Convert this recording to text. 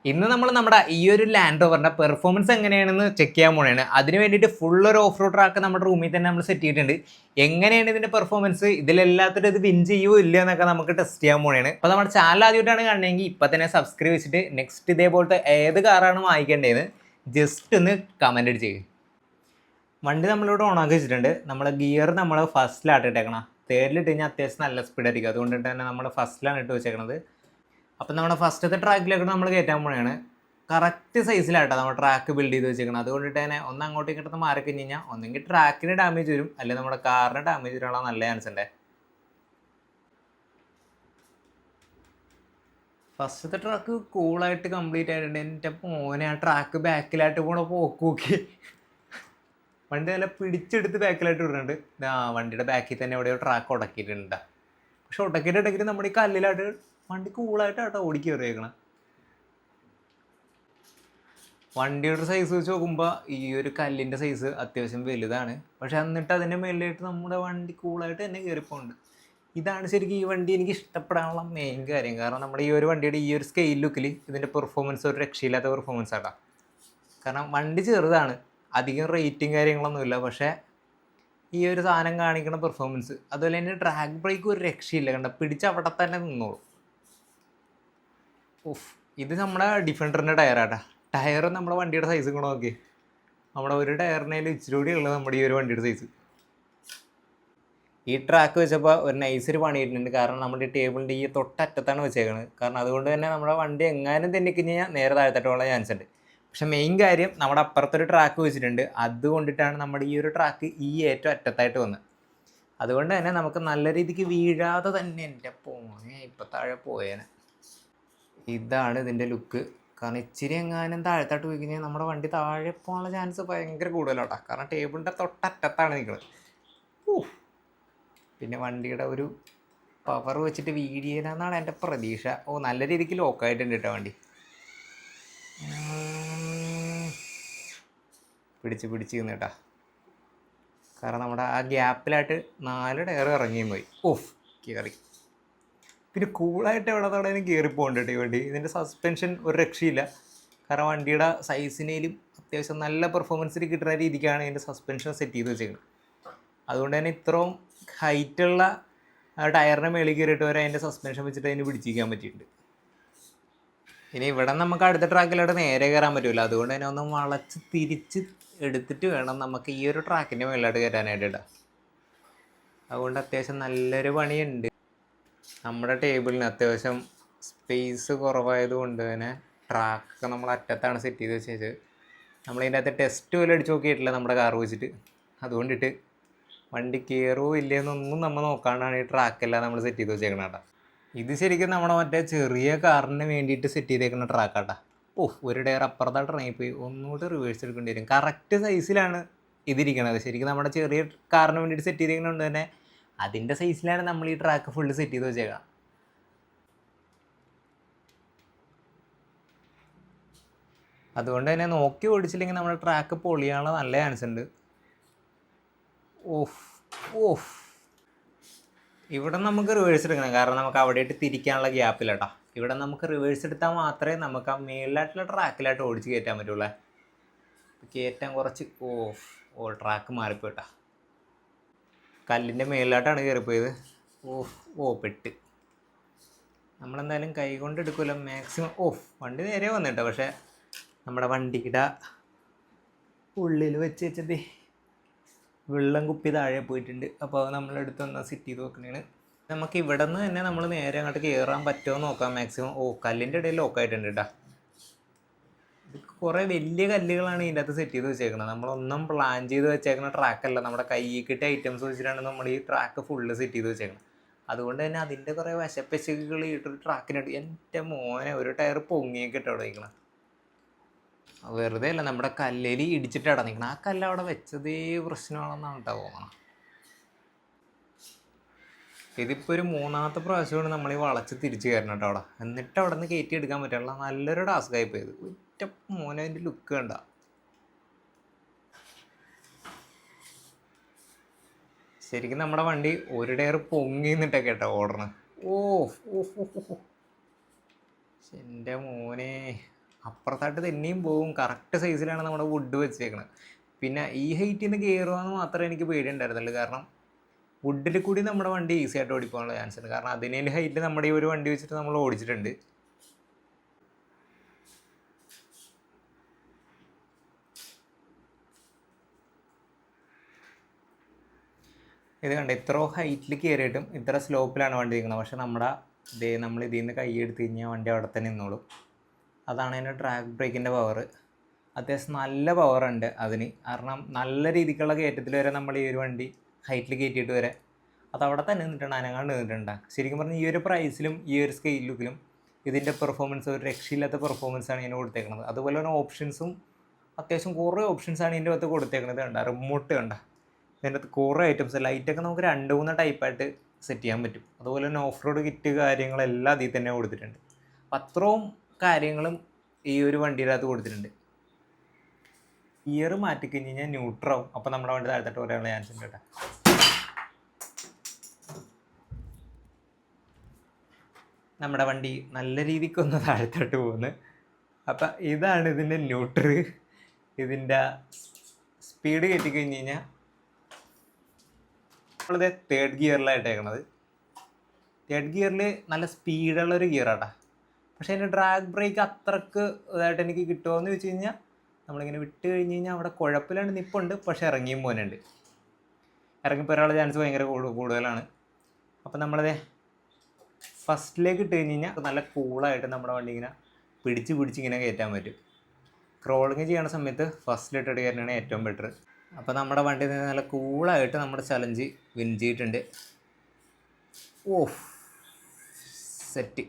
ഇന്ന് നമ്മൾ നമ്മുടെ ഈ ഒരു ലാൻഡ് റോവറിന്റെ പെർഫോമൻസ് എങ്ങനെയാണെന്ന് ചെക്ക് ചെയ്യാൻ പോണേണ്. അതിന് വേണ്ടിയിട്ട് ഫുൾ ഒരു ഓഫ് റോഡ് ട്രാക്ക് നമ്മുടെ റൂമിൽ തന്നെ നമ്മൾ സെറ്റ് ചെയ്തിട്ടുണ്ട്. എങ്ങനെയാണ് ഇതിന്റെ പെർഫോമൻസ്, ഇതിലെല്ലാത്തിനും ഇത് വിൻ ചെയ്യുമോ ഇല്ല എന്നൊക്കെ നമുക്ക് ടെസ്റ്റ് ചെയ്യാൻ പോണേണ്. അപ്പോൾ നമ്മുടെ ചാനൽ ആദ്യമായിട്ടാണ് കാണണമെങ്കിൽ ഇപ്പം തന്നെ സബ്സ്ക്രൈബ് ചെയ്തിട്ട് നെക്സ്റ്റ് ഇതേപോലത്തെ ഏത് കാറാണ് വാങ്ങിക്കേണ്ടതെന്ന് ജസ്റ്റ് ഒന്ന് കമന്റ് അടിച്ച്. വണ്ടി നമ്മളിവിടെ ഓണാക്കി വെച്ചിട്ടുണ്ട്. നമ്മൾ ഗിയർ നമ്മൾ ഫസ്റ്റിലാട്ട് ഇട്ടേക്കണം. തേർഡിലിട്ട് കഴിഞ്ഞാൽ അത്യാവശ്യം നല്ല സ്പീഡായിരിക്കും. അതുകൊണ്ടിട്ട് തന്നെ നമ്മൾ ഫസ്റ്റിലാണ് ഇട്ട് വെച്ചേക്കണത്. അപ്പം നമ്മുടെ ഫസ്റ്റത്തെ ട്രാക്കിലേക്ക് നമ്മൾ കയറ്റാൻ പോവുകയാണ്. കറക്റ്റ് സൈസിലാട്ടോ നമ്മൾ ട്രാക്ക് ബിൽഡ് ചെയ്ത് വെച്ചേക്കണം. അതുകൊണ്ടിട്ട് തന്നെ ഒന്ന് അങ്ങോട്ടും ഇങ്ങോട്ട് മാറി കഴിഞ്ഞ് കഴിഞ്ഞാൽ ഒന്നെങ്കിൽ ട്രാക്കിന് ഡാമേജ് വരും, അല്ലെങ്കിൽ നമ്മുടെ കാറിന് ഡാമേജ് വരാനുള്ള നല്ല ചാൻസ് ഉണ്ട്. ഫസ്റ്റത്തെ ട്രാക്ക് കൂളായിട്ട് കംപ്ലീറ്റ് ആയിട്ടുണ്ട്. എൻ്റെ മോനെ ആ ട്രാക്ക് ബാക്കിലായിട്ട് പോണ പോക്കി വണ്ടി നല്ല പിടിച്ചെടുത്ത് ബാക്കിലായിട്ട് വിടുന്നുണ്ട്. വണ്ടിയുടെ ബാക്കിൽ തന്നെ എവിടെയോ ട്രാക്ക് ഉടക്കിയിട്ടുണ്ട്. പക്ഷെ ഉടക്കിയിട്ടുണ്ടെങ്കിൽ നമ്മുടെ ഈ കല്ലിലായിട്ട് വണ്ടി കൂളായിട്ടാട്ടോ ഓടിക്ക് കയറിയേക്കണം. വണ്ടിയുടെ സൈസ് വെച്ച് നോക്കുമ്പോൾ ഈ ഒരു കല്ലിൻ്റെ സൈസ് അത്യാവശ്യം വലുതാണ്. പക്ഷെ എന്നിട്ട് അതിൻ്റെ മേലിലായിട്ട് നമ്മുടെ വണ്ടി കൂളായിട്ട് തന്നെ കയറിപ്പോണ്ട്. ഇതാണ് ശരിക്കും ഈ വണ്ടി എനിക്ക് ഇഷ്ടപ്പെടാനുള്ള മെയിൻ കാര്യം. കാരണം നമ്മുടെ ഈ ഒരു വണ്ടിയുടെ ഈ ഒരു സ്കെയിൽ ലുക്കിൽ ഇതിൻ്റെ പെർഫോമൻസ് ഒരു രക്ഷയില്ലാത്ത പെർഫോമൻസ് ആട്ടാ. കാരണം വണ്ടി ചെറുതാണ്, അധികം റേറ്റിംഗ് കാര്യങ്ങളൊന്നുമില്ല. പക്ഷേ ഈ ഒരു സാധനം കാണിക്കുന്ന പെർഫോമൻസ്, അതുപോലെ തന്നെ ഡ്രാഗ് ബ്രേക്ക് ഒരു രക്ഷയില്ല. കണ്ട പിടിച്ച് അവിടെ തന്നെ നിന്നോളൂ. ഓഫ്, ഇത് നമ്മുടെ ഡിഫൻഡറിൻ്റെ ടയറാട്ടാ. ടയർ നമ്മുടെ വണ്ടിയുടെ സൈസ് കൂടെ നോക്കി. നമ്മുടെ ഒരു ടയറിനേലും ഇച്ചിരി കൂടി ഉള്ളത് നമ്മുടെ ഈ ഒരു വണ്ടിയുടെ സൈസ്. ഈ ട്രാക്ക് വെച്ചപ്പോൾ ഒരു നൈസൊരു പണിയിട്ടുണ്ട്. കാരണം നമ്മുടെ ടേബിളിൻ്റെ ഈ തൊട്ടറ്റത്താണ് വെച്ചേക്കുന്നത്. കാരണം അതുകൊണ്ട് തന്നെ നമ്മുടെ വണ്ടി എങ്ങാനും തെന്നിക്കഴിഞ്ഞാൽ നേരെ താഴത്തോട്ടുള്ള ചാൻസ് ഉണ്ട്. പക്ഷെ മെയിൻ കാര്യം നമ്മുടെ അപ്പുറത്തൊരു ട്രാക്ക് വെച്ചിട്ടുണ്ട്. അതുകൊണ്ടിട്ടാണ് നമ്മുടെ ഈ ഒരു ട്രാക്ക് ഈ ഏറ്റവും അറ്റത്തായിട്ട് വന്നത്. അതുകൊണ്ട് തന്നെ നമുക്ക് നല്ല രീതിക്ക് വീഴാതെ തന്നെ എൻ്റെ പോനെ ഇപ്പം താഴെ പോയേനെ. ഇതാണ് ഇതിൻ്റെ ലുക്ക്. കാരണം ഇച്ചിരി എങ്ങാനും താഴത്തോട്ട് പോയി കഴിഞ്ഞാൽ നമ്മുടെ വണ്ടി താഴെ പോകാനുള്ള ചാൻസ് ഭയങ്കര കൂടുതലാട്ടോ. കാരണം ടേബിളിൻ്റെ തൊട്ടറ്റത്താണ് നിൽക്കുന്നത്. പിന്നെ വണ്ടിയുടെ ഒരു പവർ വെച്ചിട്ട് വീഡിയോയിലെന്നാണ് എൻ്റെ പ്രതീക്ഷ. നല്ല രീതിക്ക് ലോക്കായിട്ടുണ്ട് കേട്ടോ വണ്ടി. പിടിച്ച് നിന്നിട്ടാ. കാരണം നമ്മുടെ ആ ഗ്യാപ്പിലായിട്ട് 4 ടയർ ഇറങ്ങിയും പോയി. കയറി. പിന്നെ കൂളായിട്ട് എവിടെ തടയാനും കയറിപ്പോണ്ട് ഈ വണ്ടി. ഇതിൻ്റെ സസ്പെൻഷൻ ഒരു രക്ഷയില്ല. കാരണം വണ്ടിയുടെ സൈസിനേലും അത്യാവശ്യം നല്ല പെർഫോമൻസിൽ കിട്ടുന്ന രീതിക്കാണ് ഇതിൻ്റെ സസ്പെൻഷൻ സെറ്റ് ചെയ്ത് വെച്ചേക്കുന്നത്. അതുകൊണ്ട് തന്നെ ഇത്രയും ഹൈറ്റുള്ള ടയറിൻ്റെ മേളിൽ കയറിയിട്ട് വരെ അതിൻ്റെ സസ്പെൻഷൻ വെച്ചിട്ട് അതിന് പിടിച്ചിരിക്കാൻ പറ്റിയിട്ടുണ്ട്. ഇനി ഇവിടെ നമുക്ക് അടുത്ത ട്രാക്കിലോട്ട് നേരെ കയറാൻ പറ്റില്ല. അതുകൊണ്ട് തന്നെ ഒന്ന് വളച്ച് തിരിച്ച് എടുത്തിട്ട് വേണം നമുക്ക് ഈ ഒരു ട്രാക്കിൻ്റെ മേളിലോട്ട് കയറാനായിട്ട് ഇടാം. അതുകൊണ്ട് അത്യാവശ്യം നല്ലൊരു പണിയുണ്ട്. നമ്മുടെ ടേബിളിന് അത്യാവശ്യം സ്പേസ് കുറവായത് കൊണ്ട് തന്നെ ട്രാക്കൊക്കെ നമ്മൾ അറ്റത്താണ് സെറ്റ് ചെയ്ത് വെച്ചത്. നമ്മളിതിൻ്റെ അകത്ത് ടെസ്റ്റ് പോലും അടിച്ച് നോക്കിയിട്ടില്ല നമ്മുടെ കാർ വെച്ചിട്ട്. അതുകൊണ്ടിട്ട് വണ്ടി കയറുമോ ഇല്ലയെന്നൊന്നും നമ്മൾ നോക്കാണ്ടാണ് ഈ ട്രാക്കെല്ലാം നമ്മൾ സെറ്റ് ചെയ്ത് വെച്ചേക്കണം കേട്ടോ. ഇത് ശരിക്കും നമ്മുടെ മറ്റേ ചെറിയ കാറിന് വേണ്ടിയിട്ട് സെറ്റ് ചെയ്തേക്കുന്ന ട്രാക്കാട്ടാ. ഒരു ടയർ അപ്പുറത്തായിട്ട് ഇറങ്ങിപ്പോയി. ഒന്നുകൂടി റിവേഴ്സ് എടുക്കേണ്ടി വരും. കറക്റ്റ് സൈസിലാണ് ഇതിരിക്കണത്. ശരിക്കും നമ്മുടെ ചെറിയ കാറിന് വേണ്ടിയിട്ട് സെറ്റ് ചെയ്തേക്കുന്നതുകൊണ്ട് തന്നെ അതിൻ്റെ സൈസിലാണ് നമ്മൾ ഈ ട്രാക്ക് ഫുള്ള് സെറ്റ് ചെയ്ത് വെച്ചേക്കാം. അതുകൊണ്ട് തന്നെ നോക്കി ഓടിച്ചില്ലെങ്കിൽ നമ്മുടെ ട്രാക്ക് പൊളിയാനുള്ള നല്ല ചാൻസ് ഉണ്ട്. ഇവിടെ നമുക്ക് റിവേഴ്സ് എടുക്കണം. കാരണം നമുക്ക് അവിടെയായിട്ട് തിരിക്കാനുള്ള ഗ്യാപ്പില്ല. ഇവിടെ നമുക്ക് റിവേഴ്സ് എടുത്താൽ മാത്രമേ നമുക്ക് ആ മേളിലായിട്ടുള്ള ട്രാക്കിലായിട്ട് ഓടിച്ച് കയറ്റാൻ പറ്റുള്ളൂ. കയറ്റാൻ കുറച്ച് ട്രാക്ക് മാറിപ്പോയിട്ടാ. കല്ലിൻ്റെ മേളിലായിട്ടാണ് കയറിപ്പോയത്. പെട്ട്. നമ്മളെന്തായാലും കൈ കൊണ്ട് എടുക്കില്ല മാക്സിമം. വണ്ടി നേരെ വന്നിട്ടോ. പക്ഷേ നമ്മുടെ വണ്ടിയുടെ ഉള്ളിൽ വെച്ചത് വെള്ളം കുപ്പി താഴെ പോയിട്ടുണ്ട്. അപ്പോൾ അത് നമ്മളെടുത്തൊന്ന് സെറ്റ് ചെയ്ത് വെക്കണേണ്. നമുക്ക് ഇവിടെ നിന്ന് തന്നെ നമ്മൾ നേരെ അങ്ങോട്ട് കയറാൻ പറ്റുമോ നോക്കാം മാക്സിമം. കല്ലിൻ്റെ ഇടയിൽ ലോക്കായിട്ടുണ്ട് കേട്ടോ. ഇത് കുറേ വലിയ കല്ലുകളാണ് ഇതിൻ്റെ അകത്ത് സെറ്റ് ചെയ്ത് വെച്ചേക്കുന്നത്. നമ്മളൊന്നും പ്ലാൻ ചെയ്ത് വെച്ചേക്കുന്ന ട്രാക്കല്ല. നമ്മുടെ കയ്യിൽ കിട്ടിയ ഐറ്റംസ് വെച്ചിട്ടാണ് നമ്മൾ ഈ ട്രാക്ക് ഫുള്ള് സെറ്റ് ചെയ്ത് വെച്ചേക്കുന്നത്. അതുകൊണ്ട് തന്നെ അതിൻ്റെ കുറേ വശപ്പശകൾ ഇട്ടൊരു ട്രാക്കിനുണ്ട്. എൻ്റെ മോനെ ഒരു ടയർ പൊങ്ങിയൊക്കെ ഇട്ട് അവിടെ നിൽക്കണം. വെറുതെ അല്ല, നമ്മുടെ കല്ലിൽ ഇടിച്ചിട്ട് അവിടെ നിൽക്കണം. ആ കല്ല് അവിടെ വെച്ചതേ പ്രശ്നമാണെന്നാണ് കേട്ടോ തോന്നണം. ഇതിപ്പോൾ ഒരു 3ാമത്തെ പ്രാവശ്യമാണ് നമ്മൾ ഈ വളച്ച് തിരിച്ച് കയറണം കേട്ടോ അവിടെ. എന്നിട്ട് അവിടെ നിന്ന് കയറ്റി എടുക്കാൻ പറ്റുള്ള നല്ലൊരു ടാസ്ക്കായി പോയത്. ഒറ്റ മോനെ അതിൻ്റെ ലുക്ക് കണ്ട. ശരിക്കും നമ്മുടെ വണ്ടി ഒരു ടയർ പൊങ്ങി നിന്നിട്ടൊക്കെ കേട്ടോ ഓടണം. എൻ്റെ മോനെ അപ്പുറത്തായിട്ട് തന്നെയും പോകും. കറക്റ്റ് സൈസിലാണ് നമ്മുടെ വുഡ് വെച്ചേക്കണത്. പിന്നെ ഈ ഹൈറ്റിൽ നിന്ന് കയറുകയെന്ന് മാത്രമേ എനിക്ക് പേടിയുണ്ടായിരുന്നുള്ളൂ. കാരണം വുഡിൽ കൂടി നമ്മുടെ വണ്ടി ഈസി ആയിട്ട് ഓടിപ്പോകാനുള്ള ചാൻസ് ഉണ്ട്. കാരണം അതിനേലും ഹൈറ്റ് നമ്മുടെ ഈ ഒരു വണ്ടി വെച്ചിട്ട് നമ്മൾ ഓടിച്ചിട്ടുണ്ട്. ഇത് കണ്ട ഇത്ര ഹൈറ്റിൽ കയറിയിട്ടും ഇത്ര സ്ലോപ്പിലാണ് വണ്ടി നിൽക്കുന്നത്. പക്ഷെ നമ്മൾ ഇതിൽ നിന്ന് കൈ എടുത്ത് കഴിഞ്ഞാൽ വണ്ടി അവിടെ തന്നെ നിന്നോളും. അതാണ് അതിൻ്റെ ട്രാക്ക് ബ്രേക്കിൻ്റെ പവർ. അത്യാവശ്യം നല്ല പവറുണ്ട് അതിന്. കാരണം നല്ല രീതിക്കുള്ള കയറ്റത്തിൽ വരെ നമ്മൾ ഈ ഒരു വണ്ടി ഹൈറ്റിൽ കയറ്റിയിട്ട് വരെ അതവിടെ തന്നെ നിന്നിട്ടുണ്ട്, അനങ്ങാണ്ട് നിന്നിട്ടുണ്ട്. ശരിക്കും പറഞ്ഞാൽ ഈ ഒരു പ്രൈസിലും ഈ ഒരു സ്കെയിൽ ലുക്കിലും ഇതിൻ്റെ പെർഫോമൻസ് ഒരു രക്ഷയില്ലാത്ത പെർഫോമൻസാണ് ഇതിന് കൊടുത്തേക്കുന്നത്. അതുപോലെ തന്നെ ഓപ്ഷൻസും അത്യാവശ്യം കുറേ ഓപ്ഷൻസാണ് ഇതിൻ്റെ അകത്ത് കൊടുത്തേക്കുന്നത്. കണ്ട റിമോട്ട് കണ്ട, ഇതിൻ്റെ അകത്ത് കുറേ ഐറ്റംസ്. ലൈറ്റൊക്കെ നമുക്ക് 2-3 ടൈപ്പായിട്ട് സെറ്റ് ചെയ്യാൻ പറ്റും. അതുപോലെ തന്നെ ഓഫ് റോഡ് കിറ്റ് കാര്യങ്ങളെല്ലാം അതിൽ തന്നെ കൊടുത്തിട്ടുണ്ട്. അപ്പം അത്രയും കാര്യങ്ങളും ഈ ഒരു വണ്ടിയുടെ അകത്ത് കൊടുത്തിട്ടുണ്ട്. ഗിയർ മാറ്റിക്കഴിഞ്ഞ് കഴിഞ്ഞാൽ ന്യൂട്രാവും. അപ്പോൾ നമ്മുടെ വണ്ടി താഴത്തോട്ട് പറയാനുള്ള ചാൻസ് ഉണ്ട് കേട്ടോ. നമ്മുടെ വണ്ടി നല്ല രീതിക്കൊന്ന് താഴത്തോട്ട് പോകുന്നു. അപ്പം ഇതാണ് ഇതിൻ്റെ ന്യൂട്രൽ. ഇതിൻ്റെ സ്പീഡ് കയറ്റിക്കഴിഞ്ഞ് കഴിഞ്ഞാൽ നമ്മളിത് 3rd ഗിയറിലായിട്ടേക്കണത്. 3rd ഗിയറിൽ നല്ല സ്പീഡുള്ളൊരു ഗിയറാട്ടാ. പക്ഷേ അതിൻ്റെ ഡ്രാഗ് ബ്രേക്ക് അത്രക്ക് ഇതായിട്ട് എനിക്ക് കിട്ടുമോ എന്ന് ചോദിച്ചു കഴിഞ്ഞാൽ നമ്മളിങ്ങനെ വിട്ട് കഴിഞ്ഞ് കഴിഞ്ഞാൽ അവിടെ കുഴപ്പമില്ലാണ്ട് നിൽപ്പുണ്ട്. പക്ഷേ ഇറങ്ങിയും പോകുന്നുണ്ട്. ഇറങ്ങിപ്പോരാനുള്ള ചാൻസ് ഭയങ്കര കൂടുതലാണ്. അപ്പം നമ്മളത് ഫസ്റ്റിലേക്ക് ഇട്ട് കഴിഞ്ഞ് കഴിഞ്ഞാൽ നല്ല കൂളായിട്ട് നമ്മുടെ വണ്ടി ഇങ്ങനെ പിടിച്ച് ഇങ്ങനെ കയറ്റാൻ പറ്റും. ക്രോളിങ് ചെയ്യുന്ന സമയത്ത് ഫസ്റ്റിലിട്ടിട്ട് കയറ്റാനാണ് ഏറ്റവും ബെറ്റർ. അപ്പോൾ നമ്മുടെ വണ്ടി നല്ല കൂളായിട്ട് നമ്മുടെ ചലഞ്ച് വിൻ ചെയ്തിട്ടുണ്ട്. Of set.